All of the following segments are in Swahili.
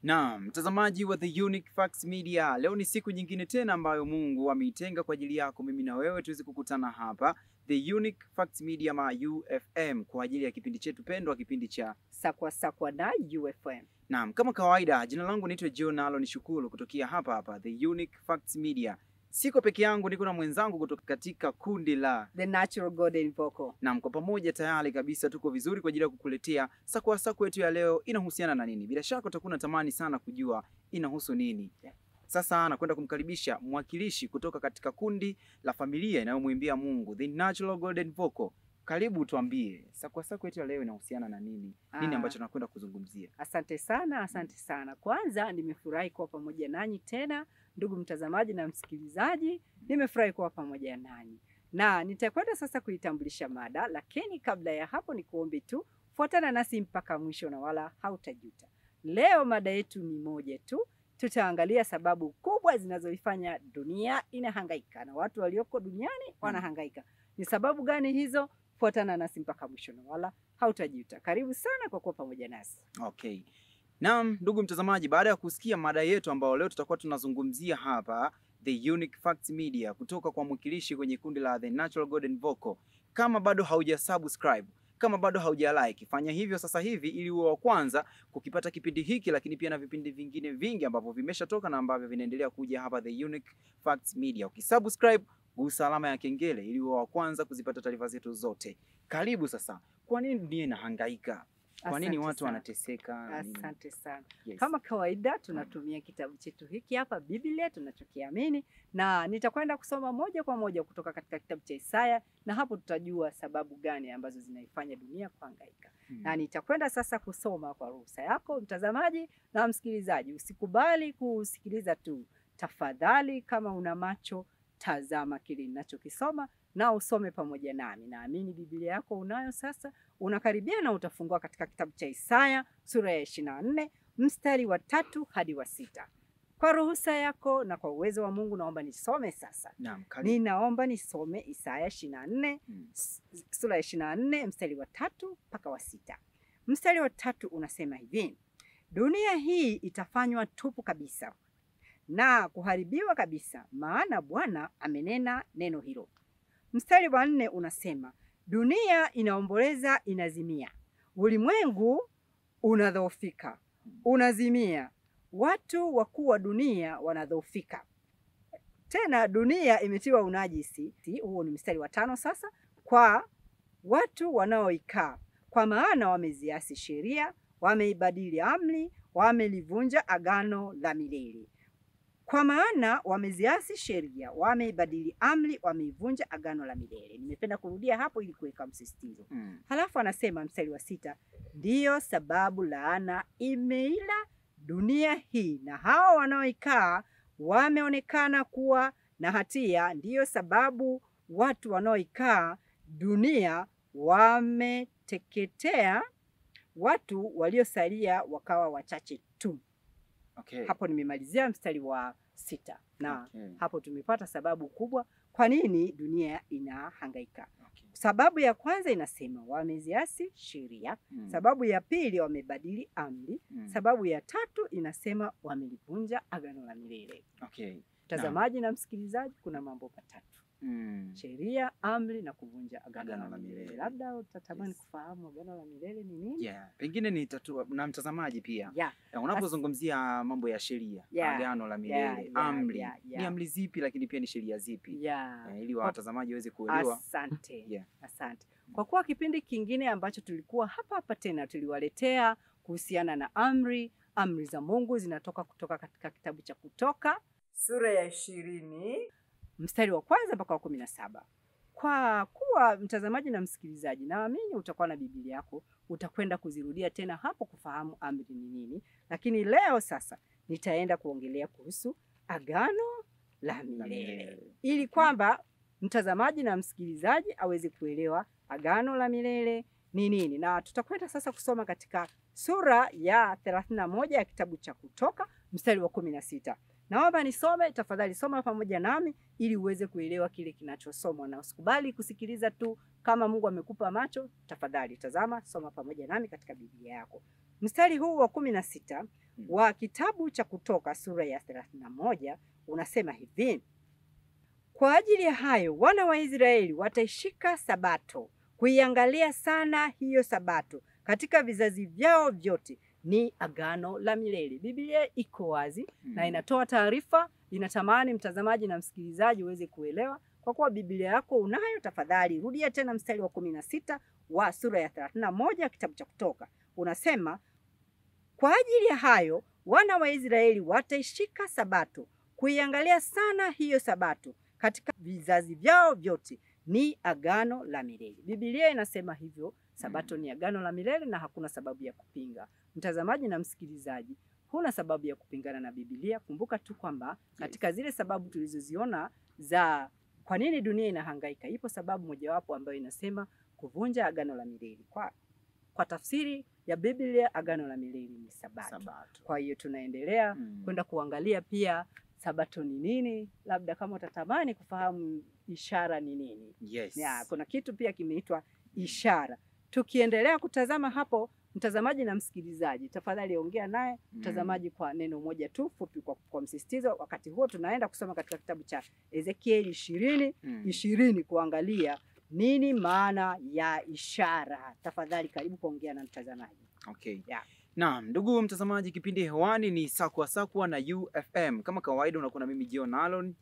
Naam, mtazamaji wa The Unique Facts Media, leo ni siku nyingine tena ambayo Mungu ameitenga kwa ajili yako mimi na wewe tuweze kukutana hapa The Unique Facts Media ma UFM kwa ajili ya kipindi chetu pendwa, kipindi cha Sakwa Sakwa na UFM. Naam, kama kawaida, jina langu naitwa John Nishukuru kutokea hapa The Unique Facts Media. Siko peke yangu, niko na mwenzangu kutoka katika kundi la The Natural Golden Vocal. Naam, kwa pamoja tayari kabisa tuko vizuri kwa ajili ya kukuletea sakwa sakwa yetu ya leo. Inahusiana na nini? Bila shaka utakuwa unatamani sana kujua inahusu nini. Sasa nakwenda kumkaribisha mwakilishi kutoka katika kundi la familia inayomwimbia Mungu, The Natural Golden Vocal. Karibu tuambie, sakwa sakwa yetu ya leo inahusiana na nini? Nini ambacho tunakwenda kuzungumzia? Asante sana. Kwanza nimefurahi kuwa pamoja nanyi tena, ndugu mtazamaji na msikilizaji, nimefurahi kuwa pamoja nanyi. Na nitakwenda sasa kuitambulisha mada, lakini kabla ya hapo nikuombe tu fuatana nasi mpaka mwisho na wala hautajuta. Leo mada yetu ni moja tu. Tutaangalia sababu kubwa zinazoifanya dunia inahangaika na watu walioko duniani wanahangaika. Ni sababu gani hizo? Fuatana nasi mpaka mwisho na wala hautajuta. Karibu sana kwa kuwa pamoja nasi. Okay. Naam, ndugu mtazamaji, baada ya kusikia mada yetu ambayo leo tutakuwa tunazungumzia hapa The Unique Facts Media kutoka kwa mwakilishi kwenye kundi la The Natural Golden Vocal. Kama bado haujasubscribe, kama bado haujalike, fanya hivyo sasa hivi ili uwe wa kwanza kukipata kipindi hiki, lakini pia na vipindi vingine vingi ambavyo vimeshatoka na ambavyo vinaendelea kuja hapa The Unique Facts Media. Ukisubscribe, gusa alama ya kengele ili uwe wa kwanza kuzipata taarifa zetu zote. Karibu sasa. Kwa nini dunia inahangaika? Kwa nini watu wanateseka? Asante sana. Yes. Kama kawaida tunatumia kitabu chetu hiki hapa, Biblia tunachokiamini, na nitakwenda kusoma moja kwa moja kutoka katika kitabu cha Isaya, na hapo tutajua sababu gani ambazo zinaifanya dunia kuhangaika. Na nitakwenda sasa kusoma kwa ruhusa yako mtazamaji na msikilizaji. Usikubali kusikiliza tu. Tafadhali, kama una macho, tazama kile ninachokisoma na usome pamoja nami. Naamini Biblia yako unayo sasa. Unakaribia na utafungua katika kitabu cha Isaya sura ya 24 mstari wa 3 hadi wa 6. Kwa ruhusa yako na kwa uwezo wa Mungu naomba nisome sasa. Naam, ninaomba nisome Isaya 24 sura ya 24 mstari wa 3 mpaka wa 6. Mstari wa 3 unasema hivi: dunia hii itafanywa tupu kabisa na kuharibiwa kabisa, maana Bwana amenena neno hilo. Mstari wa 4 unasema dunia inaomboleza, inazimia, ulimwengu unadhoofika, unazimia, watu wakuu wa dunia wanadhoofika, tena dunia imetiwa unajisi. Huo ni mstari wa 5 sasa. Kwa watu wanaoikaa, kwa maana wameziasi sheria, wameibadili amri, wamelivunja agano la milele. Kwa maana wameziasi sheria, wameibadili amri, wameivunja agano la milele. Nimependa kurudia hapo ili kuweka msisitizo. Halafu anasema mstari wa 6, ndiyo sababu laana imeila dunia hii, na hao wanaoikaa wameonekana kuwa na hatia. Ndiyo sababu watu wanaoikaa dunia wameteketea, watu waliosalia wakawa wachache tu. Okay. Hapo nimemalizia mstari wa 6 na hapo tumepata sababu kubwa kwa nini dunia inahangaika. Okay. Sababu ya kwanza inasema wameziasi sheria. Sababu ya pili wamebadili amri. Sababu ya tatu inasema wamelivunja agano la milele. Okay. Mtazamaji na msikilizaji, kuna mambo matatu: sheria, amri na kuvunja agano la milele. Labda utatamani kufahamu agano la milele ni nini? Pengine ni na mtazamaji pia. Unapozungumzia mambo ya sheria, agano la milele, amri, ni amri zipi lakini pia ni sheria zipi? Ili watazamaji waweze kuelewa. Asante. Asante. Kwa kuwa kipindi kingine ambacho tulikuwa hapa tena tuliwaletea kuhusiana na amri za Mungu zinatoka kutoka katika kitabu cha Kutoka sura ya 20 mstari wa 1 mpaka wa 17. Kwa kuwa mtazamaji na msikilizaji, naamini utakuwa na Biblia yako, utakwenda kuzirudia tena hapo kufahamu amri ni nini. Lakini leo sasa nitaenda kuongelea kuhusu agano la milele, ili kwamba mtazamaji na msikilizaji aweze kuelewa agano la milele ni nini. Na tutakwenda sasa kusoma katika sura ya 31 ya kitabu cha Kutoka mstari wa 16. Naomba nisome, tafadhali soma pamoja nami ili uweze kuelewa kile kinachosomwa, na usikubali kusikiliza tu. Kama Mungu amekupa macho, tafadhali tazama, soma pamoja nami katika Biblia yako. Mstari huu wa 16 wa kitabu cha Kutoka sura ya 31 unasema hivi: kwa ajili ya hayo wana wa Israeli wataishika Sabato, kuiangalia sana hiyo Sabato katika vizazi vyao vyote, ni agano la milele. Biblia iko wazi na inatoa taarifa. Inatamani mtazamaji na msikilizaji uweze kuelewa. Kwa kuwa Biblia yako unayo, tafadhali rudia tena mstari wa 16 wa sura ya 31 kitabu cha Kutoka. Unasema, kwa ajili ya hayo wana wa Israeli wataishika Sabato, kuiangalia sana hiyo Sabato katika vizazi vyao vyote, ni agano la milele. Biblia inasema hivyo, Sabato ni agano la milele na hakuna sababu ya kupinga. Mtazamaji na msikilizaji, huna sababu ya kupingana na Biblia. Kumbuka tu kwamba katika zile sababu tulizoziona za kwa nini dunia inahangaika, ipo sababu mojawapo ambayo inasema kuvunja agano la milele. Kwa tafsiri ya Biblia, agano la milele ni Sabato. Kwa hiyo tunaendelea kwenda kuangalia pia Sabato ni nini, labda kama utatamani kufahamu ishara ni nini. Kuna kitu pia kimeitwa ishara. Tukiendelea kutazama hapo, mtazamaji na msikilizaji, tafadhali ongea naye mtazamaji kwa neno moja tu fupi kwa msisitizo. Wakati huo tunaenda kusoma katika kitabu cha Ezekieli 20:20 kuangalia nini maana ya ishara. Tafadhali karibu kuongea na mtazamaji. Naam, ndugu mtazamaji, kipindi hewani ni Sakwa na UFM. Kama kawaida unakuwa na mimi John Alon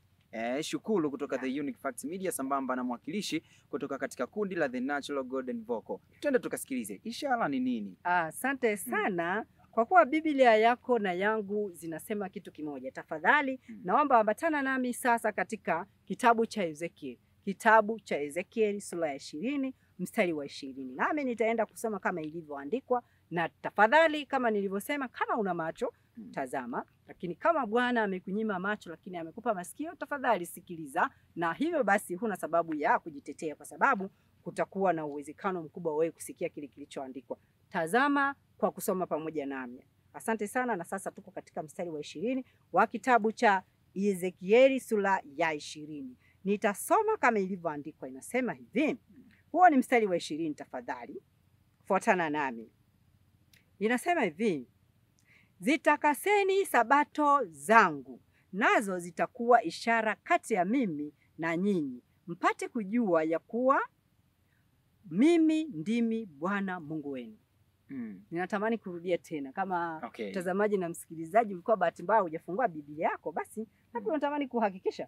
Shukuru kutoka The Unique Facts Media, sambamba na mwakilishi kutoka katika kundi la The Natural Golden Vocal. Twende tukasikilize ishara ni nini. Asante sana. Kwa kuwa Biblia yako na yangu zinasema kitu kimoja, tafadhali naomba ambatana nami sasa katika kitabu cha Ezekieli. Kitabu cha Ezekieli sura ya 20 mstari wa 20. Nami nitaenda kusoma kama ilivyoandikwa, na tafadhali kama nilivyosema, kama una macho tazama, lakini kama Bwana amekunyima macho lakini amekupa masikio, tafadhali sikiliza. Na hivyo basi huna sababu ya kujitetea, kwa sababu kutakuwa na uwezekano mkubwa wewe kusikia kile kilichoandikwa. Tazama kwa kusoma pamoja nami. Asante sana. Na sasa tuko katika mstari wa 20 wa kitabu cha Ezekieli sura ya 20. Nitasoma kama ilivyoandikwa. Inasema hivi. Huo ni mstari wa 20, tafadhali fuatana nami. Inasema hivi: zitakaseni Sabato zangu, nazo zitakuwa ishara kati ya mimi na nyinyi, mpate kujua ya kuwa mimi ndimi Bwana Mungu wenu. Ninatamani kurudia tena. Kama mtazamaji na msikilizaji ulikuwa bahati mbaya hujafungua Biblia yako, basi labda unatamani kuhakikisha.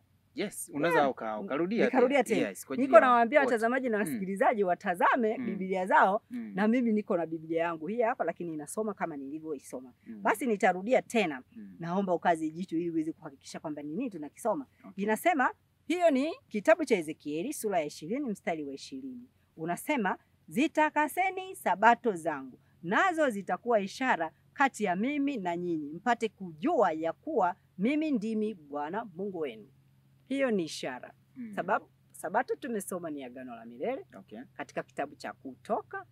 Unaweza ukarudia tena. Niko nawaambia watazamaji na wasikilizaji watazame Biblia zao, na mimi niko na Biblia yangu hii hapa, lakini inasoma kama nilivyoisoma. Basi nitarudia tena. Naomba ukaze jicho ili uweze kuhakikisha kwamba ni nini tunakisoma. Inasema, hiyo ni kitabu cha Ezekieli sura ya 20 mstari wa 20. Unasema, zitakaseni Sabato zangu, nazo zitakuwa ishara kati ya mimi na nyinyi, mpate kujua ya kuwa mimi ndimi Bwana Mungu wenu. Hiyo ni ishara. Sababu Sabato tumesoma ni agano la milele katika kitabu cha Kutoka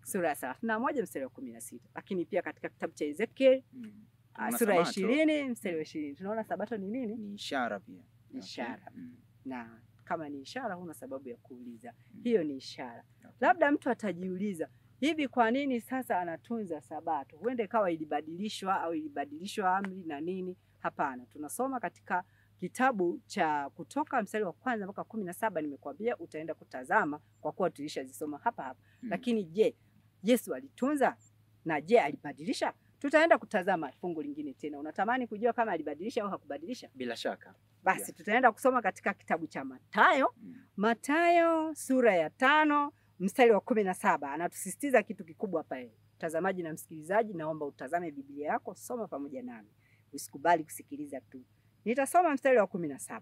sura ya 31 mstari wa 16, lakini pia katika kitabu cha Ezekieli sura ya 20 mstari wa 20 tunaona Sabato ni nini? Ni ishara pia. Ishara. Na kama ni ishara huna sababu ya kuuliza. Hiyo ni ishara. Labda mtu atajiuliza, hivi kwa nini sasa anatunza Sabato? Huenda ikawa ilibadilishwa amri na nini? Hapana. Tunasoma katika kitabu cha Kutoka mstari wa 1 mpaka 17. Nimekuambia utaenda kutazama kwa kuwa tulishazisoma hapa. Lakini je, Yesu alitunza? Na je, alibadilisha? Tutaenda kutazama fungu lingine tena. Unatamani kujua kama alibadilisha au hakubadilisha? Bila shaka. Basi tutaenda kusoma katika kitabu cha Mathayo. Mathayo sura ya 5 mstari wa 17. Anatusisitiza kitu kikubwa hapa. Mtazamaji na msikilizaji, naomba utazame Biblia yako, soma pamoja nami. Usikubali kusikiliza tu. Nitasoma mstari wa 17.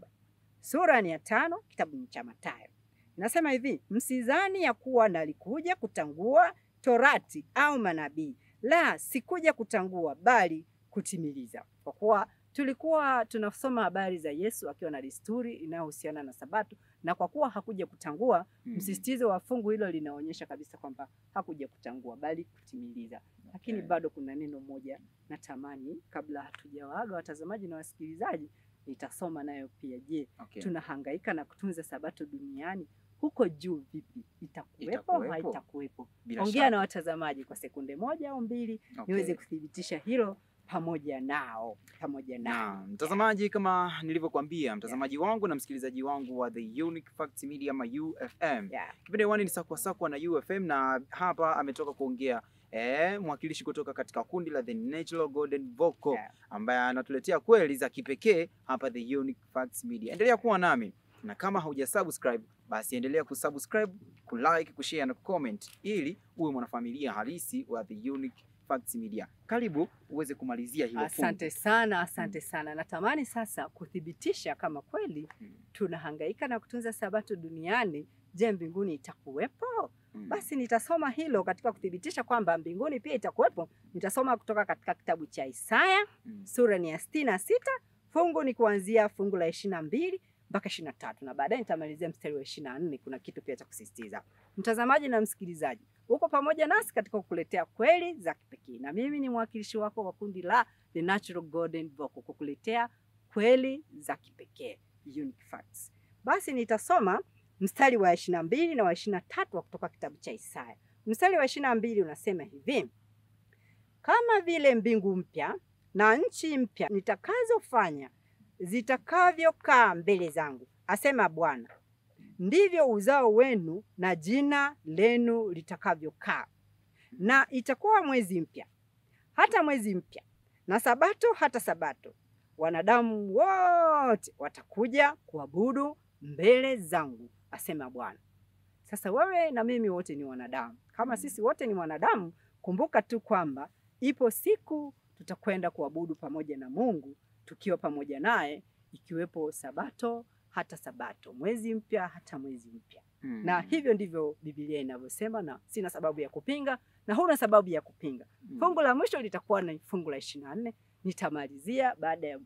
Sura ni ya 5, kitabu cha Mathayo. Inasema hivi: msidhani ya kuwa nalikuja kutangua Torati au manabii. La, sikuja kutangua bali kutimiliza. Kwa kuwa tulikuwa tunasoma habari za Yesu akiwa na desturi inayohusiana na Sabato, na kwa kuwa hakuja kutangua, msisitizo wa fungu hilo linaonyesha kabisa kwamba hakuja kutangua bali kutimiliza. Lakini bado kuna neno moja natamani kabla hatujawaaga watazamaji na wasikilizaji nitasoma nayo pia. Je, tunahangaika na kutunza Sabato duniani huko juu vipi, itakuwepo au haitakuwepo? Ongea na watazamaji kwa sekunde 1 au 2 niweze kuthibitisha hilo pamoja nao. Mtazamaji, kama nilivyokuambia, mtazamaji wangu na msikilizaji wangu wa The Unique Facts Media ama UFM. Kipindi wani ni Sakwa na UFM, na hapa ametoka kuongea mwakilishi kutoka katika kundi la The Natural Golden Vocal ambaye anatuletea kweli za kipekee hapa The Unique Facts Media. Endelea kuwa nami, na kama hujasubscribe basi endelea kusubscribe, kulike, kushare na kucomment ili uwe mwanafamilia halisi wa The Unique Facts Media. Karibu uweze kumalizia hilo. Asante sana. Natamani sasa kuthibitisha kama kweli tunahangaika na kutunza sabato duniani, je, mbinguni itakuwepo? Basi nitasoma hilo katika kuthibitisha kwamba mbinguni pia itakuwepo. Nitasoma kutoka katika kitabu cha Isaya, sura ni ya 66, fungu ni kuanzia fungu la 22 mpaka 23, na baadaye nitamalizia mstari wa 24. Kuna kitu pia cha kusisitiza. Mtazamaji na msikilizaji, uko pamoja nasi katika kukuletea kweli za kipekee, na mimi ni mwakilishi wako wa kundi la The Natural Golden Vocal, kukuletea kweli za kipekee, Unique Facts. Basi nitasoma mstari wa 22 na wa 23 wa kutoka kitabu cha Isaya. Mstari wa 22 unasema hivi: kama vile mbingu mpya na nchi mpya nitakazofanya zitakavyokaa mbele zangu, asema Bwana, ndivyo uzao wenu na jina lenu litakavyokaa. Na itakuwa mwezi mpya hata mwezi mpya, na sabato hata sabato. Wanadamu wote watakuja kuabudu mbele zangu, asema Bwana. Sasa wewe na mimi wote ni wanadamu. Kama sisi wote ni wanadamu, kumbuka tu kwamba ipo siku tutakwenda kuabudu pamoja na Mungu, tukiwa pamoja naye, ikiwepo sabato hata sabato, mwezi mpya hata mwezi mpya. Na hivyo ndivyo Biblia inavyosema, na sina sababu ya kupinga na huna sababu ya kupinga. Fungu la mwisho litakuwa na fungu la 24. Nitamalizia baada ya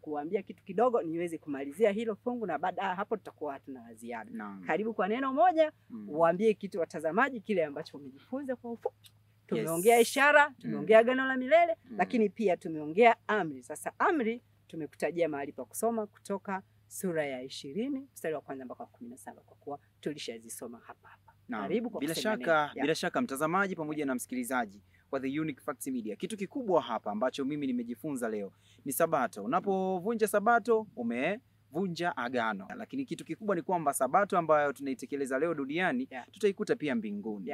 kuambia kitu kidogo niweze kumalizia hilo fungu, na baada ya hapo tutakuwa hatuna ziada. Karibu kwa neno moja, uambie kitu watazamaji kile ambacho umejifunza kwa ufupi. Tumeongea ishara, tumeongea agano la milele, lakini pia tumeongea amri. Sasa amri tumekutajia mahali pa kusoma kutoka sura ya 20 mstari wa 1 mpaka 17, kwa kuwa tulishazisoma hapa. Karibu kwa bila shaka mtazamaji pamoja na msikilizaji wa The Unique Facts Media. Kitu kikubwa hapa ambacho mimi nimejifunza leo ni sabato. Unapovunja sabato umevunja agano. Lakini kitu kikubwa ni kwamba sabato ambayo tunaitekeleza leo duniani tutaikuta pia mbinguni.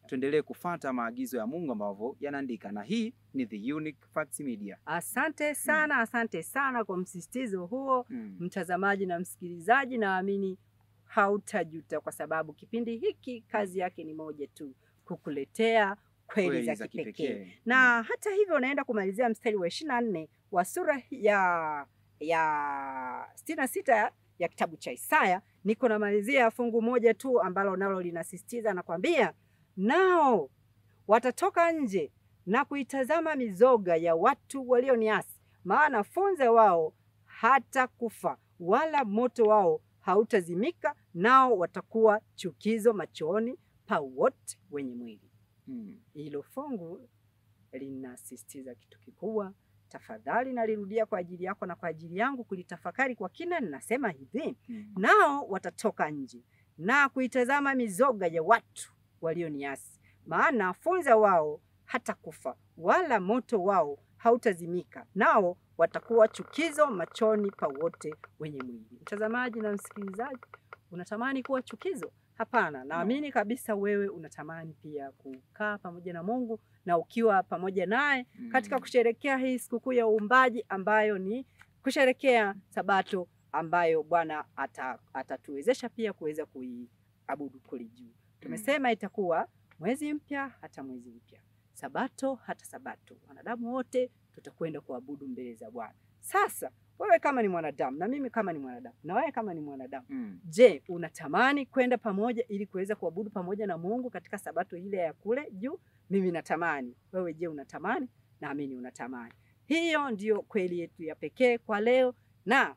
Tuendelee kufuata maagizo ya Mungu ambavyo yanaandika, na hii ni The Unique Facts Media. Asante sana kwa msisitizo huo. Mtazamaji na msikilizaji, naamini hautajuta, kwa sababu kipindi hiki kazi yake ni moja tu, kukuletea kweli za kipekee. Na hata hivyo naenda kumalizia mstari wa 24 wa sura ya 66 ya kitabu cha Isaya. Niko namalizia fungu moja tu ambalo nalo linasisitiza na kwambia, nao watatoka nje na kuitazama mizoga ya watu walioniasi, maana funza wao hata kufa wala moto wao hautazimika, nao watakuwa chukizo machoni pa wote wenye mwili. Hilo fungu linasisitiza kitu kikubwa. Tafadhali nalirudia kwa ajili yako na kwa ajili yangu kulitafakari kwa kina. Ninasema hivi, nao watatoka nje na kuitazama mizoga ya watu walioniasi, maana funza wao hata kufa wala moto wao hautazimika, nao watakuwa chukizo machoni pa wote wenye mwili. Mtazamaji na msikilizaji, unatamani kuwa chukizo? Hapana, naamini kabisa wewe unatamani pia kukaa pamoja na Mungu, na ukiwa pamoja naye katika kusherekea hii sikukuu ya uumbaji, ambayo ni kusherekea sabato ambayo Bwana atatuwezesha pia kuweza kuiabudu kule juu. Tumesema itakuwa mwezi mpya hata mwezi mpya, sabato hata sabato. Wanadamu wote tutakwenda kuabudu mbele za Bwana. Sasa wewe kama ni mwanadamu na mimi kama ni mwanadamu na wewe kama ni mwanadamu, je, unatamani kwenda pamoja ili kuweza kuabudu pamoja na Mungu katika sabato ile ya kule juu? Mimi natamani. Wewe je, unatamani? Naamini unatamani. Hiyo ndio kweli yetu ya pekee kwa leo, na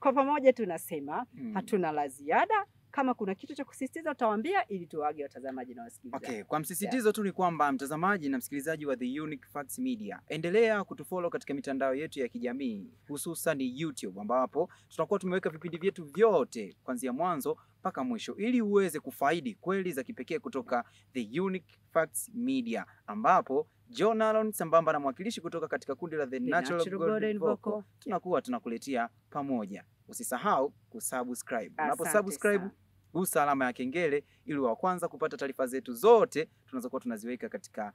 kwa pamoja tunasema hatuna la ziada. Kama kuna kitu cha kusisitiza utawaambia ili tuwaage watazamaji na wasikilizaji. Kwa msisitizo tu ni kwamba mtazamaji na msikilizaji wa The Unique Facts Media, endelea kutufollow katika mitandao yetu ya kijamii, hususan YouTube, ambapo tutakuwa tumeweka vipindi vyetu vyote kuanzia mwanzo mpaka mwisho ili uweze kufaidi kweli za kipekee kutoka The Unique Facts Media, ambapo John Alon sambamba na mwakilishi kutoka katika kundi la The Natural Golden Vocal tunakuwa tunakuletea pamoja. Usisahau kusubscribe. Unaposubscribe, gusa alama ya kengele ili wa kwanza kupata taarifa zetu zote tunazokuwa tunaziweka katika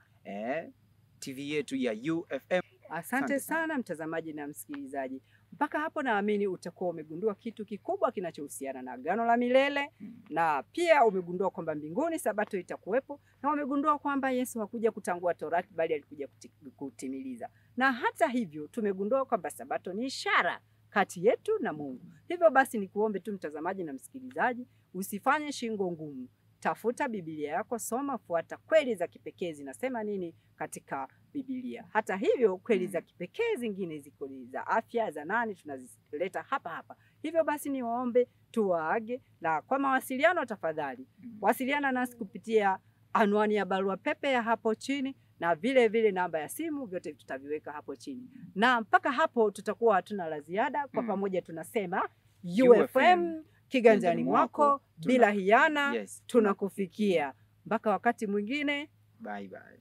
TV yetu ya UFM. Asante sana mtazamaji na msikilizaji. Mpaka hapo naamini utakuwa umegundua kitu kikubwa kinachohusiana na agano la milele, na pia umegundua kwamba mbinguni sabato itakuwepo, na umegundua kwamba Yesu hakuja kutangua Torati bali alikuja kutimiliza. Na hata hivyo tumegundua kwamba sabato ni ishara kati yetu na Mungu. Hivyo basi nikuombe tu mtazamaji na msikilizaji, usifanye shingo ngumu. Tafuta Biblia yako, soma, fuata kweli za kipekee zinasema nini katika Biblia. Hata hivyo kweli za kipekee zingine ziko za afya za nani tunazileta hapa. Hivyo basi niwaombe tuwaage, na kwa mawasiliano tafadhali wasiliana nasi kupitia anwani ya barua pepe ya hapo chini, na vile namba ya simu, vyote tutaviweka hapo chini. Na mpaka hapo tutakuwa hatuna la ziada. Kwa pamoja tunasema UFM kiganjani mwako, bila hiana tunakufikia. Mpaka wakati mwingine, bye bye.